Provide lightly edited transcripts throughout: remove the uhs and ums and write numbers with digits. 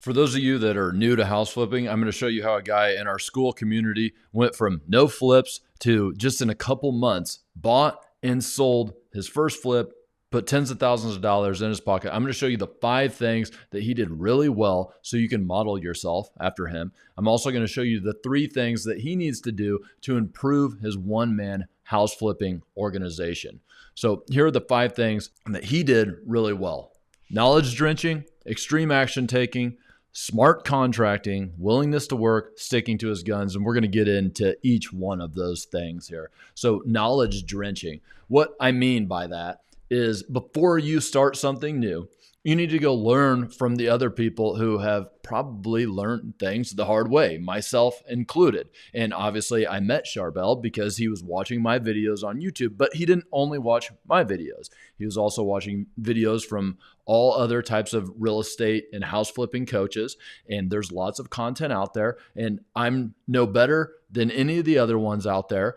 For those of you that are new to house flipping, I'm going to show you how a guy in our Skool community went from no flips to just in a couple months bought and sold his first flip, put tens of thousands of dollars in his pocket. I'm going to show you the 5 things that he did really well so you can model yourself after him. I'm also going to show you the 3 things that he needs to do to improve his one-man house flipping organization. So here are the 5 things that he did really well. Knowledge drenching, extreme action taking, smart contracting, willingness to work, sticking to his guns, and we're going to get into each one of those things here. So knowledge drenching. What I mean by that is before you start something new, you need to go learn from the other people who have probably learned things the hard way, myself included. And obviously I met Charbel because he was watching my videos on YouTube, but he didn't only watch my videos. He was also watching videos from all other types of real estate and house flipping coaches. And there's lots of content out there, and I'm no better than any of the other ones out there.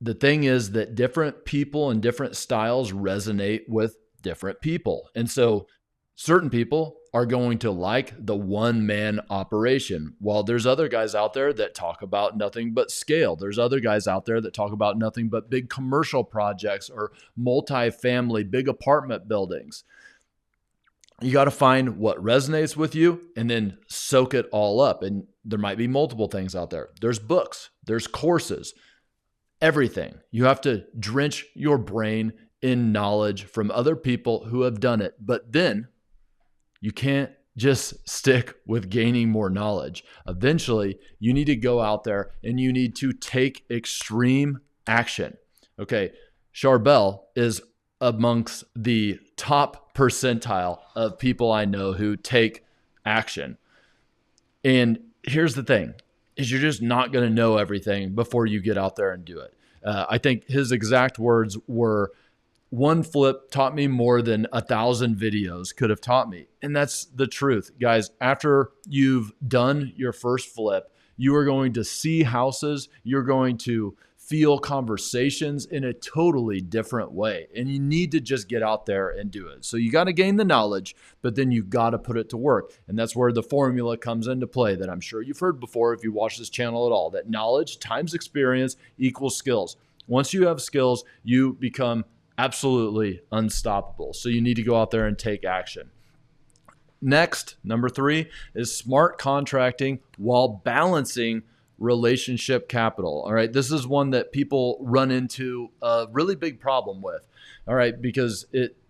The thing is that different people and different styles resonate with different people. And so certain people are going to like the one-man operation, while there's other guys out there that talk about nothing but scale. There's other guys out there that talk about nothing but big commercial projects or multi-family, big apartment buildings. You got to find what resonates with you and then soak it all up. And there might be multiple things out there. There's books, there's courses, everything. You have to drench your brain in knowledge from other people who have done it. But then you can't just stick with gaining more knowledge. Eventually, you need to go out there and you need to take extreme action. Okay, Charbel is amongst the top percentile of people I know who take action. And here's the thing, is you're just not going to know everything before you get out there and do it. I think his exact words were, "One flip taught me more than 1,000 videos could have taught me." And that's the truth. Guys, after you've done your first flip, you are going to see houses, you're going to feel conversations in a totally different way. And you need to just get out there and do it. So you got to gain the knowledge, but then you got to put it to work. And that's where the formula comes into play that I'm sure you've heard before if you watch this channel at all, that knowledge times experience equals skills. Once you have skills, you become absolutely unstoppable. So you need to go out there and take action. Next, number 3 is smart contracting while balancing relationship capital. All right. This is one that people run into a really big problem with. All right. Because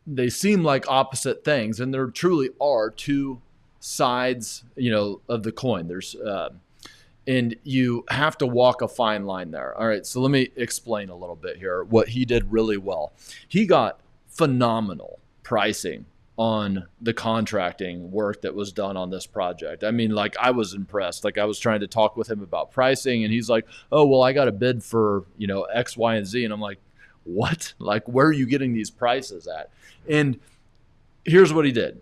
they seem like opposite things, and there truly are 2 sides, of the coin. And you have to walk a fine line there. All right. So let me explain a little bit here what he did really well. He got phenomenal pricing on the contracting work that was done on this project. I mean, I was impressed. I was trying to talk with him about pricing, and he's like, "Oh, well, I got a bid for, X, Y, and Z." And I'm like, "What? Where are you getting these prices at?" And here's what he did.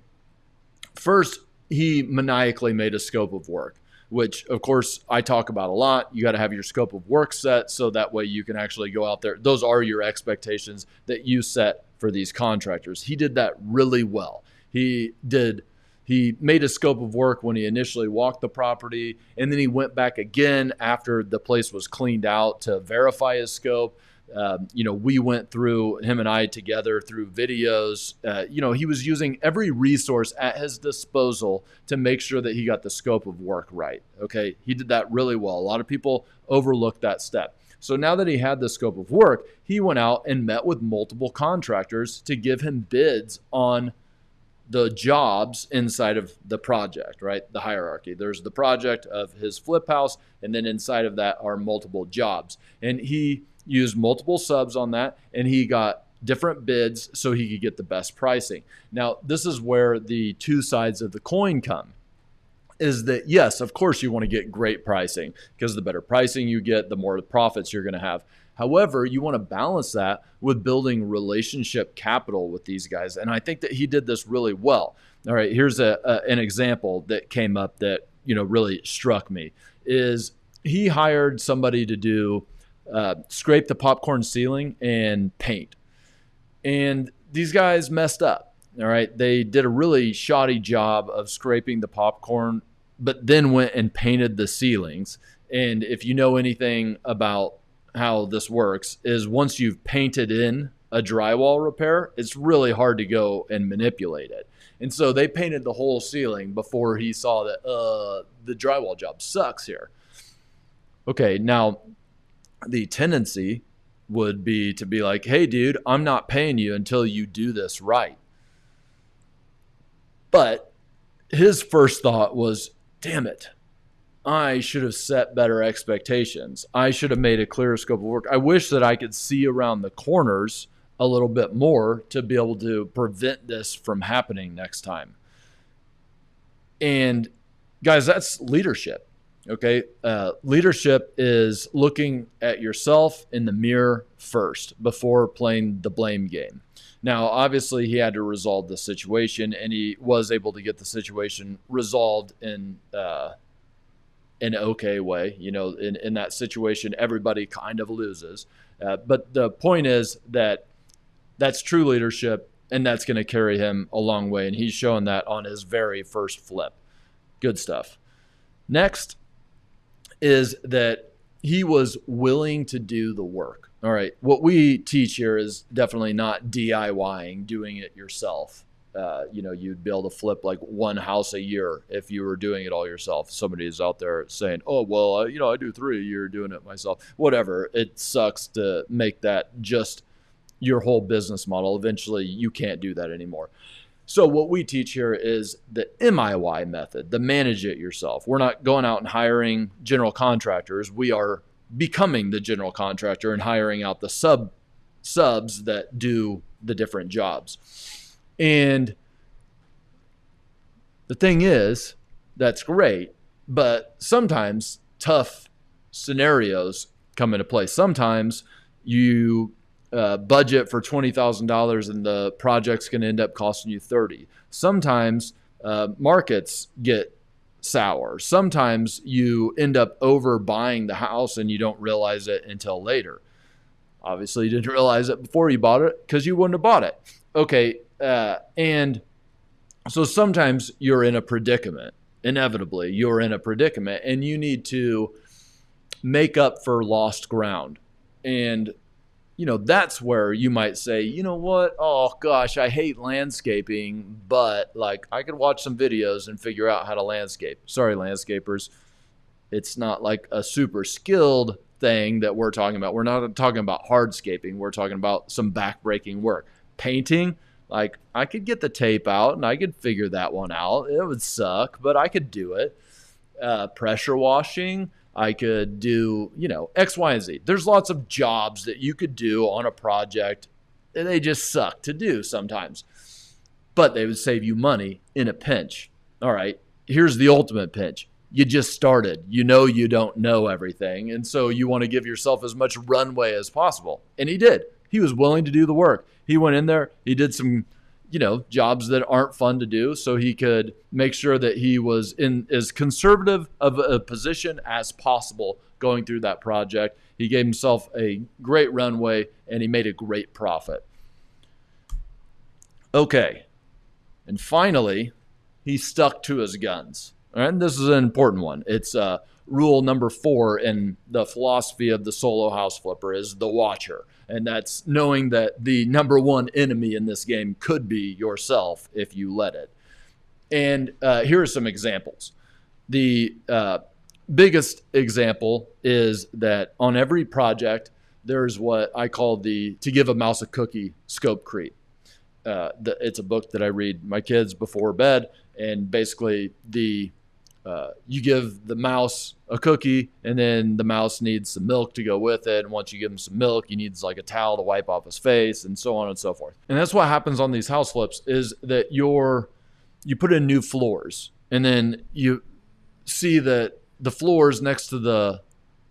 First, he maniacally made a scope of work, which of course I talk about a lot. You got to have your scope of work set so that way you can actually go out there. Those are your expectations that you set for these contractors. He did that really well. He made a scope of work when he initially walked the property, and then he went back again after the place was cleaned out to verify his scope. We went through, him and I together, through videos. He was using every resource at his disposal to make sure that he got the scope of work right. Okay. He did that really well. A lot of people overlook that step. So now that he had the scope of work, he went out and met with multiple contractors to give him bids on the jobs inside of the project, right? The hierarchy. There's the project of his flip house, and then inside of that are multiple jobs. And he used multiple subs on that, and he got different bids so he could get the best pricing. Now, this is where the 2 sides of the coin come, is that, yes, of course you want to get great pricing, because the better pricing you get, the more profits you're going to have. However, you want to balance that with building relationship capital with these guys. And I think that he did this really well. All right, here's an example that came up that, really struck me, is he hired somebody to do scrape the popcorn ceiling and paint. And these guys messed up. All right. They did a really shoddy job of scraping the popcorn, but then went and painted the ceilings. And if you know anything about how this works, is once you've painted in a drywall repair, it's really hard to go and manipulate it. And so they painted the whole ceiling before he saw that the drywall job sucks here. Okay, now the tendency would be to be like, hey, dude, I'm not paying you until you do this right. But his first thought was, damn it, I should have set better expectations. I should have made a clearer scope of work. I wish that I could see around the corners a little bit more to be able to prevent this from happening next time. And guys, that's leadership. Okay. Leadership is looking at yourself in the mirror first before playing the blame game. Now, obviously, he had to resolve the situation, and he was able to get the situation resolved in an okay way. You know, in that situation, everybody kind of loses. But the point is that that's true leadership, and that's going to carry him a long way. And he's showing that on his very first flip. Good stuff. Next is that he was willing to do the work. All right. What we teach here is definitely not DIYing, doing it yourself. You'd be able to flip like one house a year if you were doing it all yourself. Somebody is out there saying, oh, well, I do 3 a year doing it myself. Whatever. It sucks to make that just your whole business model. Eventually, you can't do that anymore. So what we teach here is the MIY method, the manage it yourself. We're not going out and hiring general contractors. We are becoming the general contractor and hiring out the subs that do the different jobs. And the thing is, that's great, but sometimes tough scenarios come into play. Sometimes you budget for $20,000 and the project's going to end up costing you $30,000. Sometimes markets get sour. Sometimes you end up overbuying the house and you don't realize it until later. Obviously, you didn't realize it before you bought it because you wouldn't have bought it. Okay, and so sometimes you're in a predicament. Inevitably, you're in a predicament and you need to make up for lost ground. And that's where you might say, you know what? Oh gosh, I hate landscaping, but like I could watch some videos and figure out how to landscape. Sorry, landscapers. It's not like a super skilled thing that we're talking about. We're not talking about hardscaping. We're talking about some backbreaking work. Painting, like I could get the tape out and I could figure that one out. It would suck, but I could do it. Pressure washing, I could do, X, Y, and Z. There's lots of jobs that you could do on a project. And they just suck to do sometimes. But they would save you money in a pinch. All right, here's the ultimate pinch. You just started. You don't know everything. And so you want to give yourself as much runway as possible. And he did. He was willing to do the work. He went in there. He did some jobs that aren't fun to do so he could make sure that he was in as conservative of a position as possible going through that project. He gave himself a great runway and he made a great profit. Okay. And finally, he stuck to his guns. All right, and this is an important one. It's rule number 4 in the philosophy of the solo house flipper is the watcher. And that's knowing that the number one enemy in this game could be yourself if you let it. And here are some examples. The biggest example is that on every project, there's what I call the to give a mouse a cookie scope creep. It's a book that I read my kids before bed. And basically you give the mouse a cookie and then the mouse needs some milk to go with it. And once you give him some milk, he needs like a towel to wipe off his face and so on and so forth. And that's what happens on these house flips is that you put in new floors and then you see that the floors next to the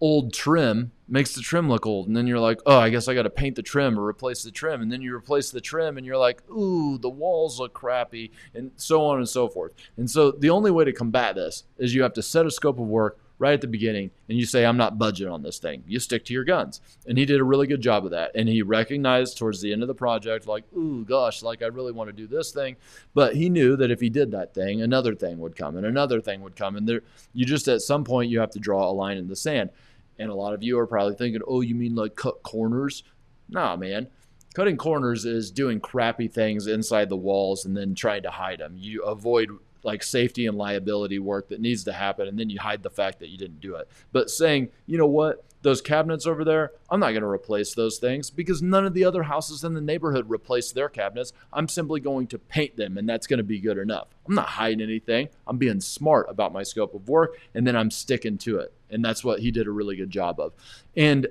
old trim makes the trim look old. And then you're like, oh, I guess I got to paint the trim or replace the trim. And then you replace the trim and you're like, ooh, the walls look crappy and so on and so forth. And so the only way to combat this is you have to set a scope of work, right at the beginning and you say, I'm not budgeting on this thing. You stick to your guns. And he did a really good job of that. And he recognized towards the end of the project, like, ooh, gosh, like I really want to do this thing. But he knew that if he did that thing, another thing would come and another thing would come. And there, you just, at some point, you have to draw a line in the sand. And a lot of you are probably thinking, oh, you mean like cut corners? Nah, man. Cutting corners is doing crappy things inside the walls and then trying to hide them. You avoid like safety and liability work that needs to happen, and then you hide the fact that you didn't do it. But saying, you know what, those cabinets over there, I'm not going to replace those things because none of the other houses in the neighborhood replace their cabinets. I'm simply going to paint them, and that's going to be good enough. I'm not hiding anything. I'm being smart about my scope of work, and then I'm sticking to it. And that's what he did a really good job of. And,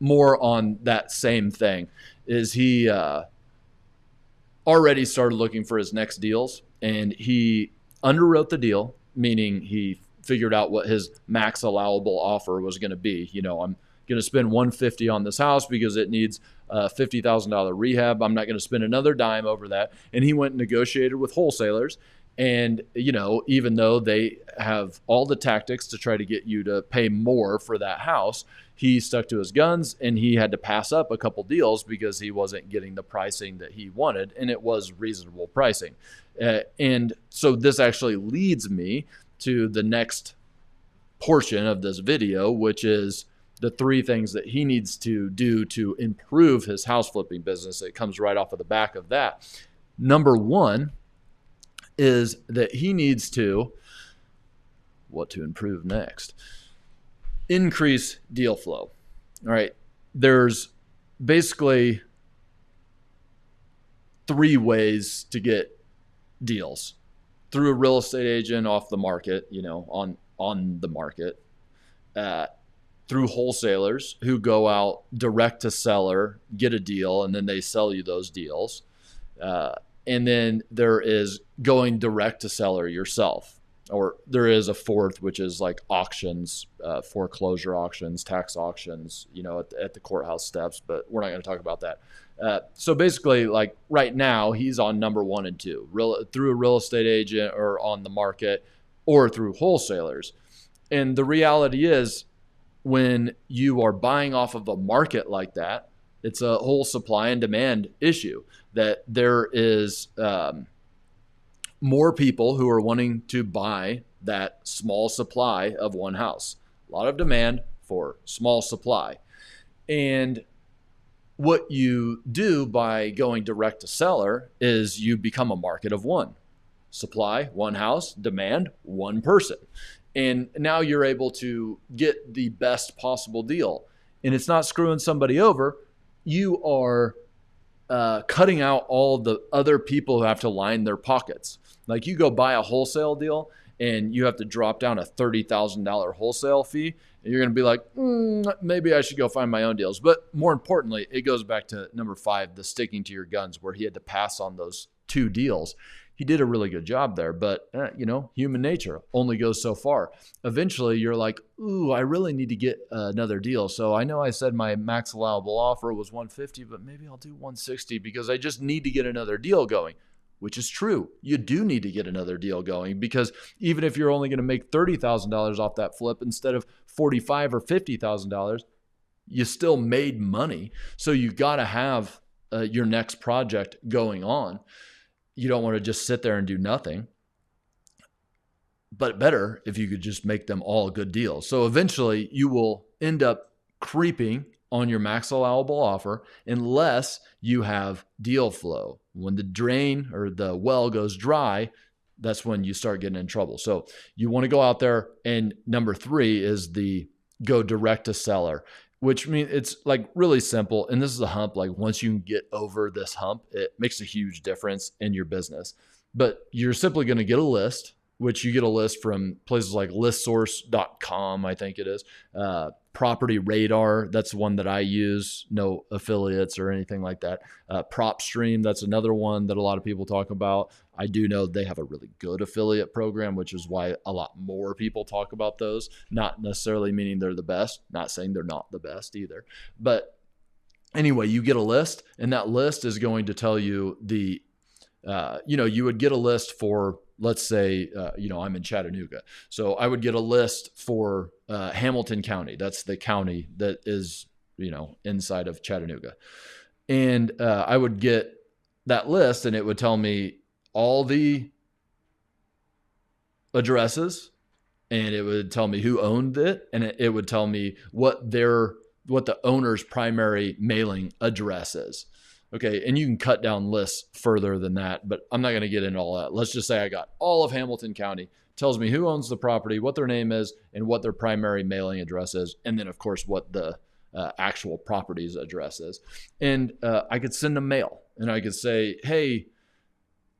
more on that same thing is he already started looking for his next deals, and he underwrote the deal, meaning he figured out what his max allowable offer was going to be. You know, I'm going to spend $150 on this house because it needs a $50,000 rehab. I'm not going to spend another dime over that. And he went and negotiated with wholesalers. And, you know, even though they have all the tactics to try to get you to pay more for that house, he stuck to his guns and he had to pass up a couple deals because he wasn't getting the pricing that he wanted. And it was reasonable pricing. And so this actually leads me to the next portion of this video, which is the 3 things that he needs to do to improve his house flipping business. It comes right off of the back of that. Number 1 is that he needs to, what to improve next? Increase deal flow. All right. There's basically 3 ways to get deals: through a real estate agent, off the market, you know, on the market, through wholesalers who go out direct to seller, get a deal, and then they sell you those deals. And then there is going direct to seller yourself, or there is a 4th, which is like auctions, foreclosure auctions, tax auctions, you know, at the courthouse steps, but we're not going to talk about that. So basically, like right now, he's on number 1 and 2, through a real estate agent or on the market or through wholesalers. And the reality is, when you are buying off of a market like that, it's a whole supply and demand issue, that there is more people who are wanting to buy that small supply of one house. A lot of demand for small supply. And what you do by going direct to seller is you become a market of one. Supply, one house; demand, one person. And now you're able to get the best possible deal. And it's not screwing somebody over. You are cutting out all the other people who have to line their pockets. Like, you go buy a wholesale deal and you have to drop down a $30,000 wholesale fee. And you're going to be like, maybe I should go find my own deals. But more importantly, it goes back to number 5, the sticking to your guns, where he had to pass on those 2 deals. He did a really good job there, but human nature only goes so far. Eventually you're like, I really need to get another deal. So I know I said my max allowable offer was $150, but maybe I'll do $160 because I just need to get another deal going, which is true. You do need to get another deal going, because even if you're only going to make $30,000 off that flip instead of $45,000 or $50,000, you still made money. So you got to have your next project going on. You don't want to just sit there and do nothing, but better if you could just make them all good deals. So eventually you will end up creeping on your max allowable offer unless you have deal flow. When the drain or the well goes dry, that's when you start getting in trouble. So you want to go out there, and number 3 is the go direct to seller, which means it's like really simple. And this is a hump. Like, once you can get over this hump, it makes a huge difference in your business. But you're simply going to get a list, which you get a list from places like listsource.com, I think it is. Property Radar, that's one that I use. No affiliates or anything like that. PropStream, that's another one that a lot of people talk about. I do know they have a really good affiliate program, which is why a lot more people talk about those. Not necessarily meaning they're the best. Not saying they're not the best either. But anyway, you get a list, and that list is going to tell you the, you would get a list for let's say, I'm in Chattanooga. So I would get a list for Hamilton County. That's the county that is, inside of Chattanooga. And I would get that list and it would tell me all the addresses, and it would tell me who owned it, and it would tell me what the owner's primary mailing address is. Okay, and you can cut down lists further than that, but I'm not going to get into all that. Let's just say I got all of Hamilton County, tells me who owns the property, what their name is, and what their primary mailing address is, and then, of course, what the actual property's address is. And I could send a mail, and I could say, hey,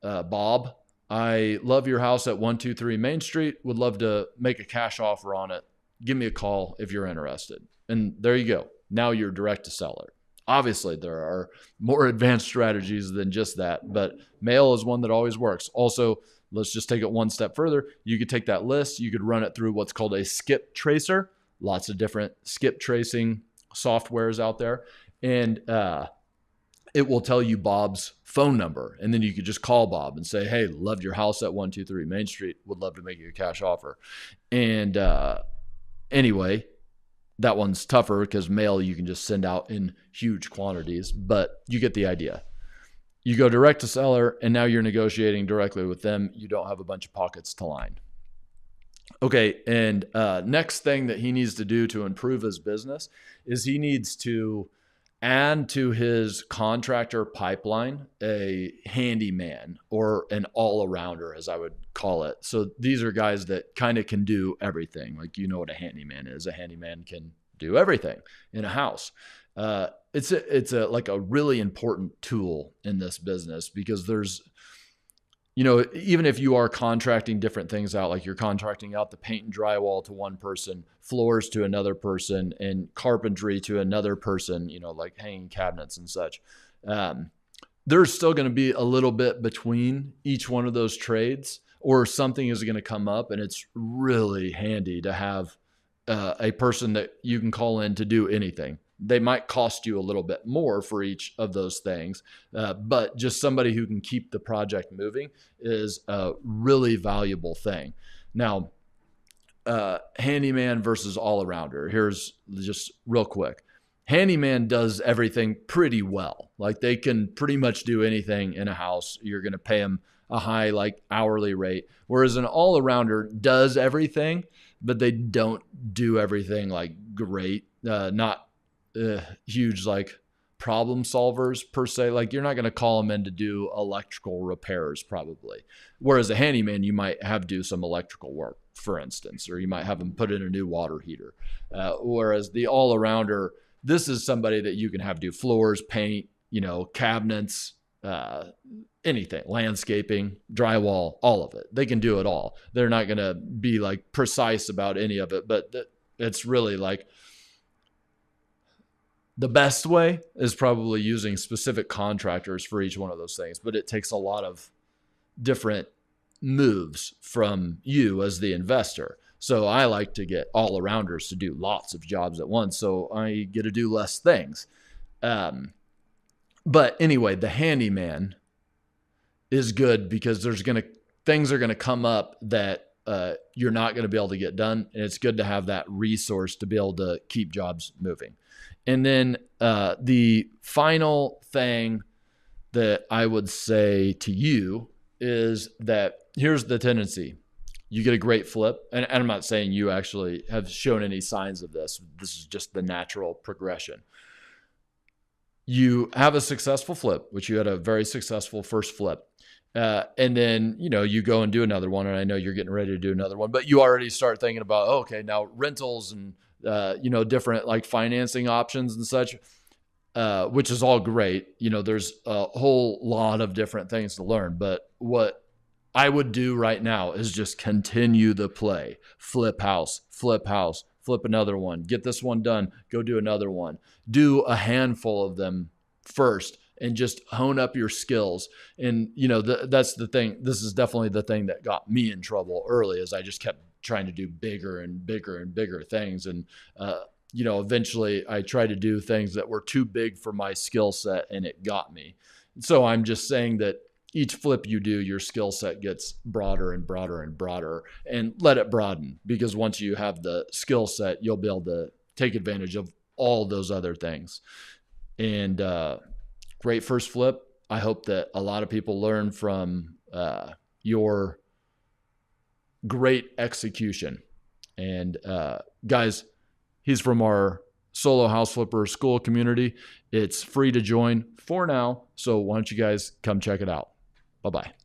Bob, I love your house at 123 Main Street, would love to make a cash offer on it. Give me a call if you're interested. And there you go. Now you're direct to seller. Obviously, there are more advanced strategies than just that, but mail is one that always works. Also, let's just take it one step further. You could take that list, you could run it through what's called a skip tracer. Lots of different skip tracing softwares out there. And it will tell you Bob's phone number. And then you could just call Bob and say, hey, loved your house at 123 Main Street. Would love to make you a cash offer. And anyway, that one's tougher because mail you can just send out in huge quantities, but you get the idea. You go direct to seller, and now you're negotiating directly with them. You don't have a bunch of pockets to line. Okay, and next thing that he needs to do to improve his business is he needs to add to his contractor pipeline a handyman, or an all-arounder, as I would call it. So these are guys that kind of can do everything. Like, you know what a handyman is. A handyman can do everything in a house. It's a really important tool in this business, because there's, even if you are contracting different things out, like you're contracting out the paint and drywall to one person, floors to another person, and carpentry to another person, like hanging cabinets and such. There's still going to be a little bit between each one of those trades, or something is going to come up, and it's really handy to have a person that you can call in to do anything. They might cost you a little bit more for each of those things, but just somebody who can keep the project moving is a really valuable thing. Now, handyman versus all-arounder. Here's just real quick. Handyman does everything pretty well. Like, they can pretty much do anything in a house. You're going to pay them a high, hourly rate. Whereas an all-arounder does everything, but they don't do everything great. Not huge problem solvers per se. You're not going to call them in to do electrical repairs probably. Whereas a handyman, you might have do some electrical work, for instance, or you might have them put in a new water heater. Whereas the all-arounder, this is somebody that you can have do floors, paint, cabinets, anything, landscaping, drywall, all of it. They can do it all. They're not going to be precise about any of it, but it's really the best way is probably using specific contractors for each one of those things, but it takes a lot of different moves from you as the investor. So I like to get all-arounders to do lots of jobs at once, so I get to do less things. But anyway, the handyman is good because things are going to come up that you're not going to be able to get done. And it's good to have that resource to be able to keep jobs moving. And then the final thing that I would say to you is that here's the tendency. You get a great flip. And I'm not saying you actually have shown any signs of this. This is just the natural progression. You have a successful flip, which you had a very successful first flip. And then, you go and do another one. And I know you're getting ready to do another one, but you already start thinking about, okay, now rentals and, different financing options and such, which is all great. There's a whole lot of different things to learn, but what I would do right now is just continue the play. Flip house, flip another one, get this one done, go do another one, do a handful of them first, and just hone up your skills. And, that's the thing. This is definitely the thing that got me in trouble early, is I just kept trying to do bigger and bigger and bigger things. And, eventually I tried to do things that were too big for my skill set, and it got me. So I'm just saying that each flip you do, your skill set gets broader and broader and broader, and let it broaden, because once you have the skill set, you'll be able to take advantage of all those other things. And great first flip. I hope that a lot of people learn from your great execution. And guys, he's from our solo house flipper school community. It's free to join for now. So why don't you guys come check it out? Bye-bye.